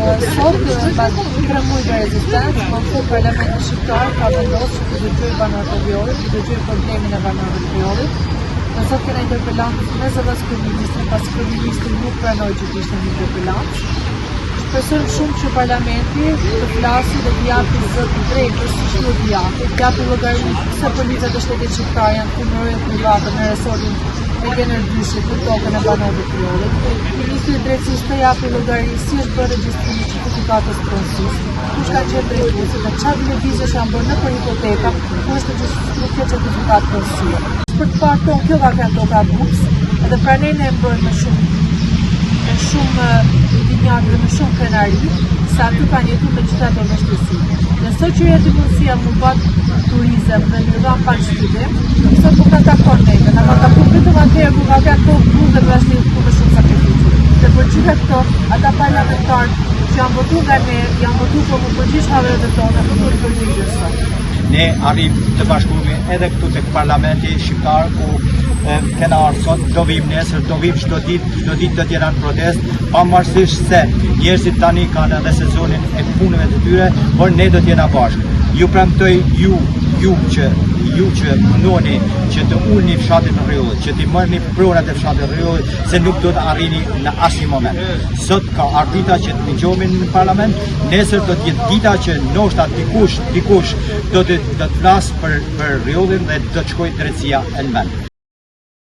Sot, pas 3 muajve rezistencë, Parlamenti Shqiptar ka vendosur që të dëgjojë banorët e Rriolit, të dëgjojë problemin e banorëve të Rriolit. Dhe sot kena interpellantës me zëvës kryeministrin, pas kryeministri nuk pranoi që të ishte një interpellancë. Shpresojmë shumë që Parlamenti të flasë dhe të japi zot të drejtës, siç duhet të japi, të japi llogari se policat e shtetit shqiptar janë punërorë private në resortin e Generdyshet për tokën e banorëve të Rriolit. Ministri i Drejtësisë të japi llogari si është bërë regjistrimi i certifikatës pronësisë, kush ka qenë drejtuesi dhe çfarë lëvizjesh janë bërë nëpër hipoteka, ku është regjistruar kjo certifikat pronësie. Për të parë tonë, kjo ka qenë toka buks, edhe pranojnë e mbërë me shumë indignat dhe me shumë krenari, sa aty kanë jetu me qëta të vështësi. Dhe sot që jetë mundësia më bat turizëm dhe një dha pak studim, sot po ka takon neve, në ka takon vetëm atëherë ku ka kanë kohë bu dhe vështi ku me shumë sakrificë. Dhe për gjithë këto, ata parlamentarë që janë votu nga ne, janë votu për më përgjish havere të tonë, për të përgjish sot. Ne arrim të bashkëpunojmë edhe këtu tek Parlamenti Shqiptar ku kena ardhur sot, do vim nesër, do vim çdo ditë do të jenë protest, pavarësisht se njerëzit tani kanë edhe sezonin e punëve të tyre, por ne do të jena bashkë. Ju premtoj ju që punoni që të ulni fshatin e Rriolit, që të marrni pronat e fshatit të Rriolit, se nuk do të arrini në asnjë moment. Sot ka ardhur dita që të dëgjohemi në parlament, nesër do të jetë dita që ndoshta dikush do të flasë për Rriollin dhe do të shkojë drejtësia në vend.